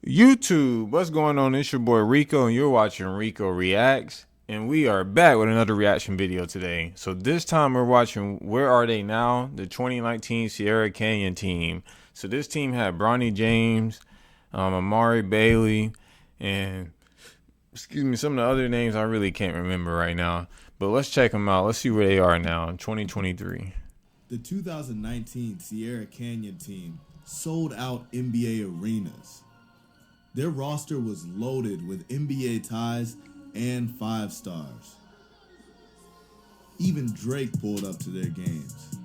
YouTube, what's going on? It's your boy Rico, and you're watching Rico Reacts. And we are back with another reaction video today. So this time we're watching Where Are They Now? The 2019 Sierra Canyon team. So this team had Bronny James, Amari Bailey, and some of the other names I really can't remember right now. But let's check them out. Let's see where they are now in 2023. The 2019 Sierra Canyon team sold out NBA arenas. Their roster was loaded with NBA ties and 5 stars. Even Drake pulled up to their games.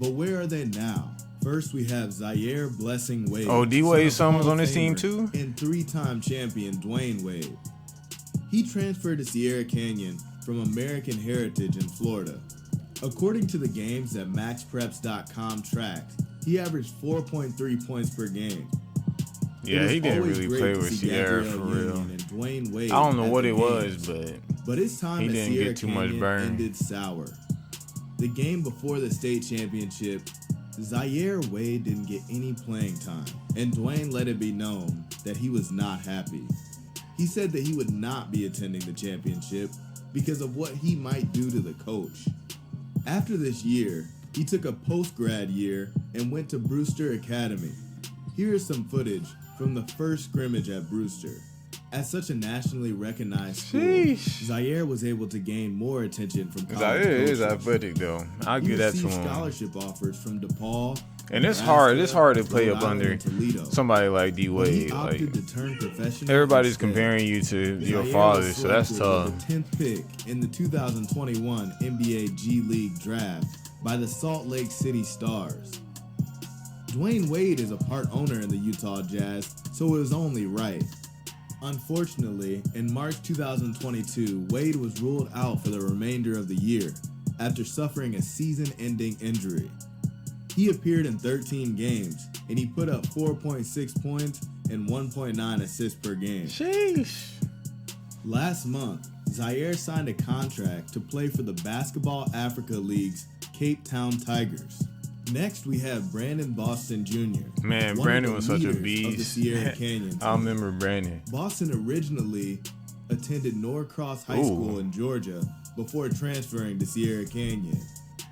But where are they now? First, we have Zaire Blessing Wade. Oh, D-Wade Summers on this team too? And 3-time champion Dwayne Wade. He transferred to Sierra Canyon from American Heritage in Florida. According to the games that MaxPreps.com tracked, he averaged 4.3 points per game. Yeah, he didn't really play with Sierra for real. I don't know what it was, but his time he at didn't Sierra get too much burn. Ended sour. The game before the state championship, Zaire Wade didn't get any playing time, and Dwayne let it be known that he was not happy. He said that he would not be attending the championship because of what he might do to the coach. After this year, he took a post-grad year and went to Brewster Academy. Here is some footage from the first scrimmage at Brewster. At such a nationally recognized school, Zaire was able to gain more attention from college Zaire coaches. is athletic though. I'll give that to him. Scholarship offers from DePaul. And it's hard. It's hard to play up under somebody like D-Wade. Like, everybody's comparing you to your father, so that's tough. The 10th pick in the 2021 NBA G League draft by the Salt Lake City Stars. Dwayne Wade is a part owner in the Utah Jazz, so it was only right. Unfortunately, in March 2022, Wade was ruled out for the remainder of the year after suffering a season-ending injury. He appeared in 13 games, and he put up 4.6 points and 1.9 assists per game. Sheesh. Last month, Zaire signed a contract to play for the Basketball Africa League's Cape Town Tigers. Next, we have Brandon Boston Jr. Man, Brandon was such a of the beast. Sierra Canyon team. I remember Brandon. Boston originally attended Norcross High School in Georgia before transferring to Sierra Canyon.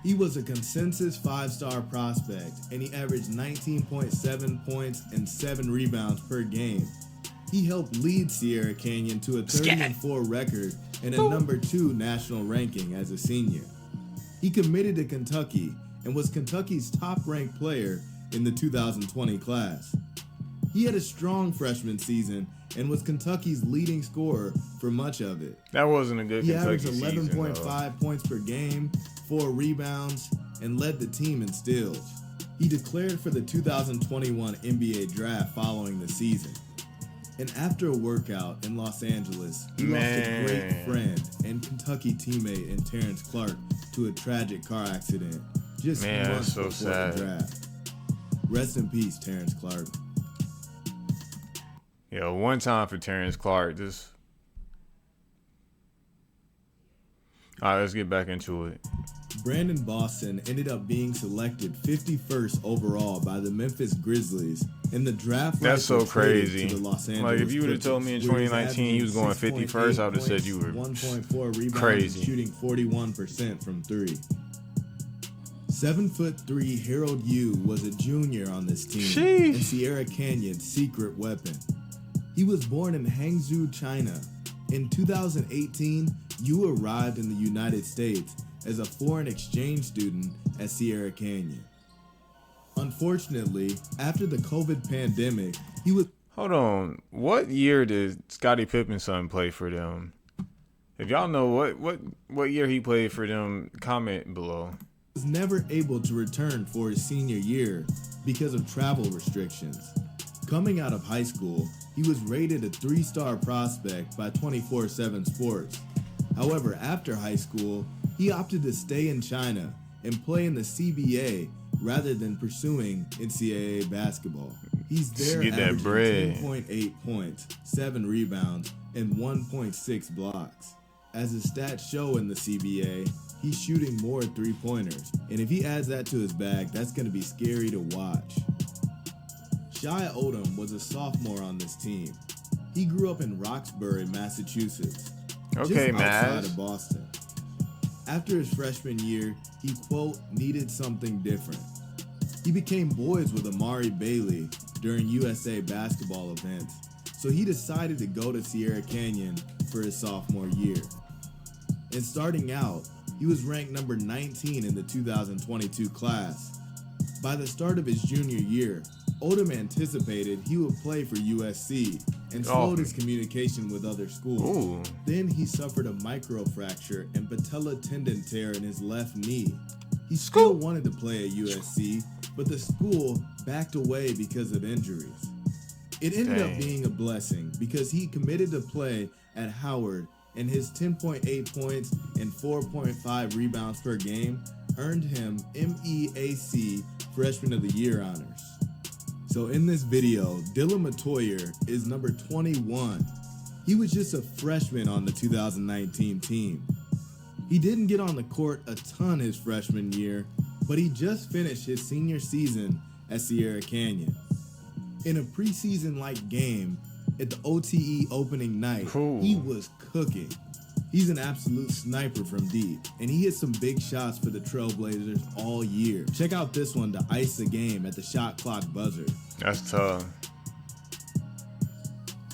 He was a consensus 5-star prospect, and he averaged 19.7 points and 7 rebounds per game. He helped lead Sierra Canyon to a 30-4 record and a number 2 national ranking as a senior. He committed to Kentucky and was Kentucky's top-ranked player in the 2020 class. He had a strong freshman season and was Kentucky's leading scorer for much of it. That wasn't a good Kentucky season. He averaged 11.5 points per game, 4 rebounds, and led the team in steals. He declared for the 2021 NBA draft following the season. And after a workout in Los Angeles, he lost a great friend and Kentucky teammate in Terrence Clark to a tragic car accident just months before the draft. Rest in peace, Terrence Clark. Yeah, one time for Terrence Clark. All right, let's get back into it. Brandon Boston ended up being selected 51st overall by the Memphis Grizzlies in the draft. That's so crazy. To the Los Angeles like, if you would have told me in 2019 he was going 51st, I would have said you were 1.4 rebounds, crazy. Shooting 41% from 3. 7'3" Harold Yu was a junior on this team and Sierra Canyon's secret weapon. He was born in Hangzhou, China. In 2018, Yu arrived in the United States as a foreign exchange student at Sierra Canyon. Unfortunately, after the COVID pandemic, he was... Hold on. What year did Scottie Pippen's son play for them? If y'all know what year he played for them, comment below. Was never able to return for his senior year because of travel restrictions. Coming out of high school, he was rated a 3-star prospect by 24/7 Sports. However, after high school, he opted to stay in China and play in the CBA rather than pursuing NCAA basketball. He's there averaging 10.8 points, 7 rebounds, and 1.6 blocks. As his stats show in the CBA, he's shooting more 3-pointers, and if he adds that to his bag, that's going to be scary to watch. Shai Odom was a sophomore on this team. He grew up in Roxbury, Massachusetts, Okay, just outside Maz. of Boston. After his freshman year, he, quote, needed something different. He became boys with Amari Bailey during USA basketball events, so he decided to go to Sierra Canyon for his sophomore year. And starting out, he was ranked number 19 in the 2022 class. By the start of his junior year, Odom anticipated he would play for USC and slowed his communication with other schools. Ooh. Then he suffered a microfracture and patella tendon tear in his left knee. He still wanted to play at USC, but the school backed away because of injuries. It ended up being a blessing because he committed to play at Howard, and his 10.8 points and 4.5 rebounds per game earned him MEAC Freshman of the Year honors. So in this video, Dylan Matoyer is number 21. He was just a freshman on the 2019 team. He didn't get on the court a ton his freshman year, but he just finished his senior season at Sierra Canyon. In a preseason-like game at the OTE opening night, he was cooking. He's an absolute sniper from deep, and he hit some big shots for the Trailblazers all year. Check out this one to ice the game at the shot clock buzzer. That's tough.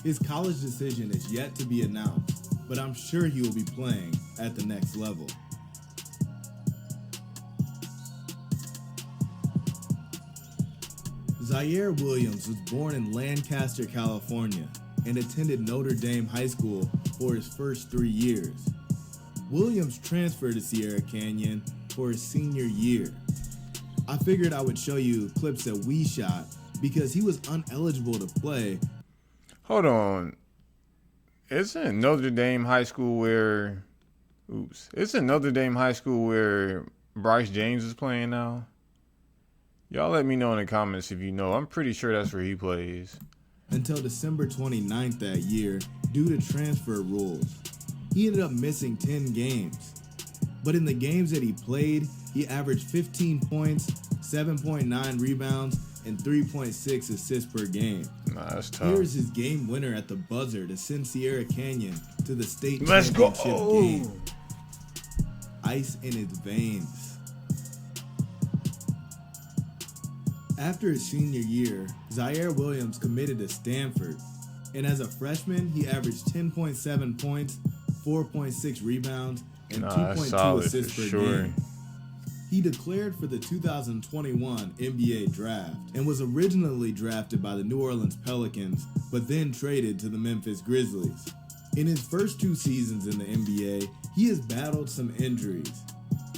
His college decision is yet to be announced, but I'm sure he will be playing at the next level. Zaire Williams was born in Lancaster, California, and attended Notre Dame High School for his first 3 years. Williams transferred to Sierra Canyon for his senior year. I figured I would show you clips that we shot because he was ineligible to play. Hold on. Isn't Notre Dame High School where... Isn't Notre Dame High School where Bryce James is playing now? Y'all let me know in the comments if you know. I'm pretty sure that's where he plays. Until December 29th that year due to transfer rules. He ended up missing 10 games. But in the games that he played, he averaged 15 points, 7.9 rebounds, and 3.6 assists per game. Nah, that's tough. Here's his game winner at the buzzer to send Sierra Canyon to the state Let's go. championship game. Ice in his veins. After his senior year, Zaire Williams committed to Stanford, and as a freshman, he averaged 10.7 points, 4.6 rebounds, and 2.2 assists per game. He declared for the 2021 NBA draft and was originally drafted by the New Orleans Pelicans, but then traded to the Memphis Grizzlies. In his first 2 seasons in the NBA, he has battled some injuries.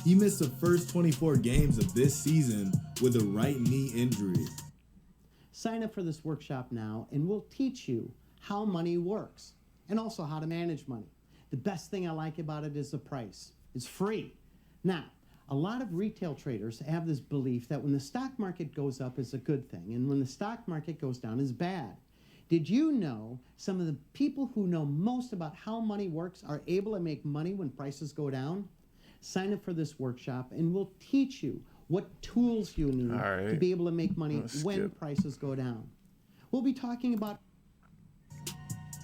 He missed the first 24 games of this season with a right knee injury. Sign up for this workshop now and we'll teach you how money works and also how to manage money. The best thing I like about it is the price. It's free. Now, a lot of retail traders have this belief that when the stock market goes up is a good thing and when the stock market goes down is bad. Did you know some of the people who know most about how money works are able to make money when prices go down? Sign up for this workshop and we'll teach you what tools you need to be able to make money when prices go down. We'll be talking about...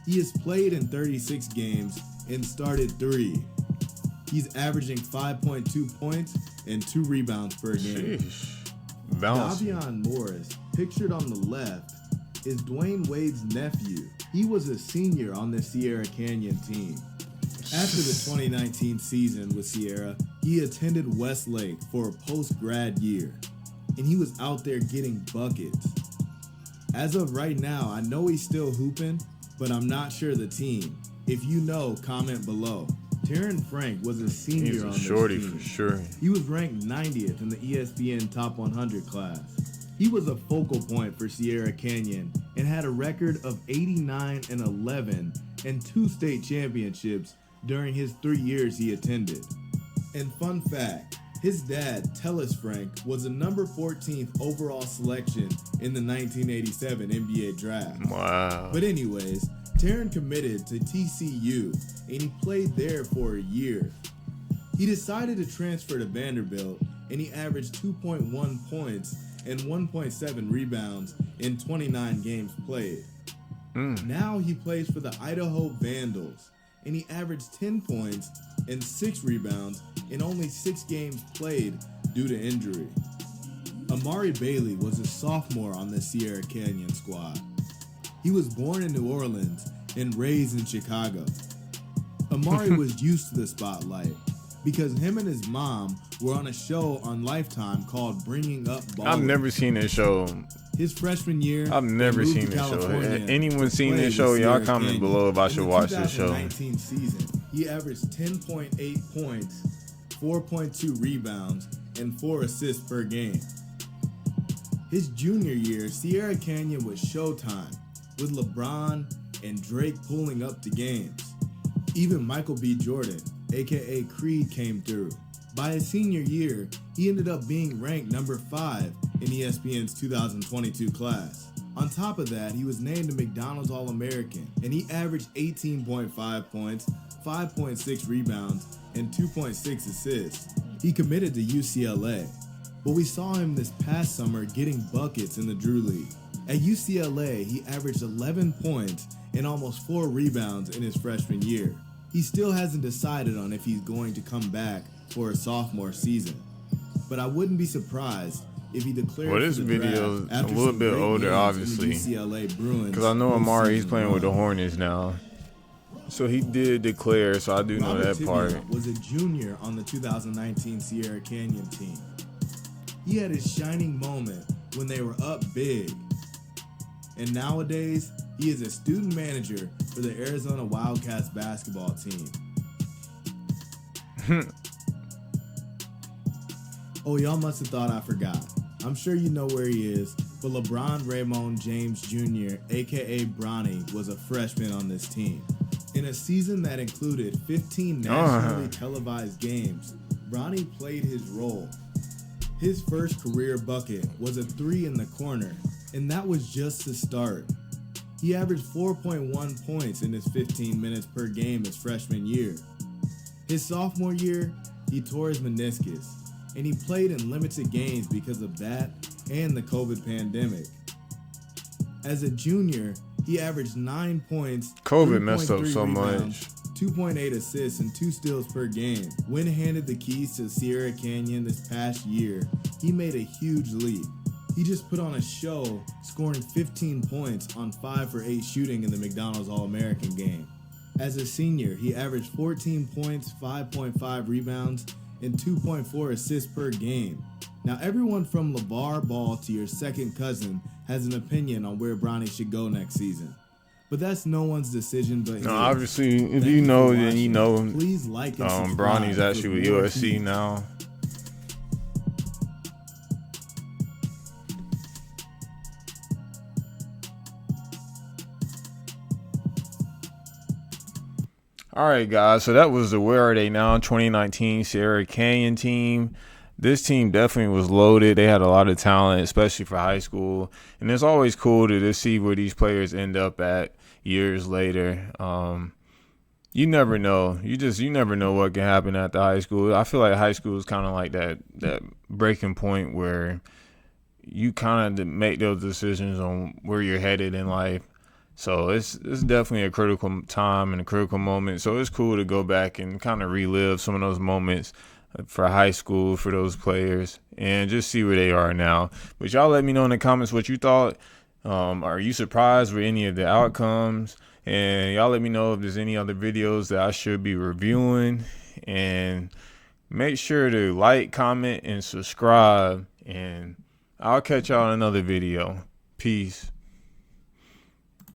He has played in 36 games and started 3. He's averaging 5.2 points and 2 rebounds per game. Davion Morris, pictured on the left, is Dwayne Wade's nephew. He was a senior on the Sierra Canyon team. After the 2019 season with Sierra, he attended Westlake for a post-grad year, and he was out there getting buckets. As of right now, I know he's still hooping, but I'm not sure the team. If you know, comment below. Terran Frank was a senior on this team. For sure. He was ranked 90th in the ESPN Top 100 class. He was a focal point for Sierra Canyon and had a record of 89-11 and 2 state championships during his 3 years he attended. And fun fact, his dad, Tellis Frank, was a number 14th overall selection in the 1987 NBA draft. Wow. But anyways, Terran committed to TCU and he played there for a year. He decided to transfer to Vanderbilt and he averaged 2.1 points and 1.7 rebounds in 29 games played. Now he plays for the Idaho Vandals, and he averaged 10 points and 6 rebounds in only 6 games played due to injury. Amari Bailey was a sophomore on the Sierra Canyon squad. He was born in New Orleans and raised in Chicago. Amari was used to the spotlight because him and his mom were on a show on Lifetime called Bringing Up Ballers. I've never seen this show. His freshman year, I've never he moved seen to this show. California Anyone seen to this play show? with Y'all Sierra comment Canyon. below if I should watch this show. In the 2019 season, he averaged 10.8 points, 4.2 rebounds, and 4 assists per game. His junior year, Sierra Canyon was showtime, with LeBron and Drake pulling up to games. Even Michael B. Jordan, aka Creed, came through. By his senior year, he ended up being ranked number 5 in ESPN's 2022 class. On top of that, he was named a McDonald's All-American, and he averaged 18.5 points, 5.6 rebounds, and 2.6 assists. He committed to UCLA, but we saw him this past summer getting buckets in the Drew League. At UCLA, he averaged 11 points and almost 4 rebounds in his freshman year. He still hasn't decided on if he's going to come back for a sophomore season, but I wouldn't be surprised if he declared. Well, this for the video draft is a after little some bit great older, games in the obviously, UCLA Bruins because I know Amari, he's postseason playing with the run. Hornets now. So he did declare, so I do know Robert that part. Tibia was a junior on the 2019 Sierra Canyon team. He had his shining moment when they were up big. And nowadays, he is a student manager for the Arizona Wildcats basketball team. Oh, y'all must have thought I forgot. I'm sure you know where he is, but LeBron Raymond James Jr., aka Bronny, was a freshman on this team. In a season that included 15 nationally televised games, Bronny played his role. His first career bucket was a 3 in the corner, and that was just the start. He averaged 4.1 points in his 15 minutes per game his freshman year. His sophomore year, he tore his meniscus, and he played in limited games because of that and the COVID pandemic. As a junior, he averaged 9 points, COVID messed up 3.3 so rebounds, much. 2.8 assists, and 2 steals per game. When handed the keys to Sierra Canyon this past year, he made a huge leap. He just put on a show, scoring 15 points on 5 for 8 shooting in the McDonald's All-American game. As a senior, he averaged 14 points, 5.5 rebounds, and 2.4 assists per game. Now, everyone from LeVar Ball to your second cousin has an opinion on where Bronny should go next season. But that's no one's decision but his. No, obviously, if Thank you you know, for then you watching. know. Please like and subscribe Bronny's for actually with more USC heat. now. All right, guys. So that was the Where Are They Now 2019 Sierra Canyon team. This team definitely was loaded. They had a lot of talent, especially for high school. And it's always cool to just see where these players end up at years later. You never know. You never know what can happen at the high school. I feel like high school is kind of like that breaking point where you kind of make those decisions on where you're headed in life. So it's definitely a critical time and a critical moment. So it's cool to go back and kind of relive some of those moments for high school for those players and just see where they are now. But y'all let me know in the comments what you thought. Are you surprised with any of the outcomes? And y'all let me know if there's any other videos that I should be reviewing. And make sure to like, comment, and subscribe. And I'll catch y'all in another video. Peace.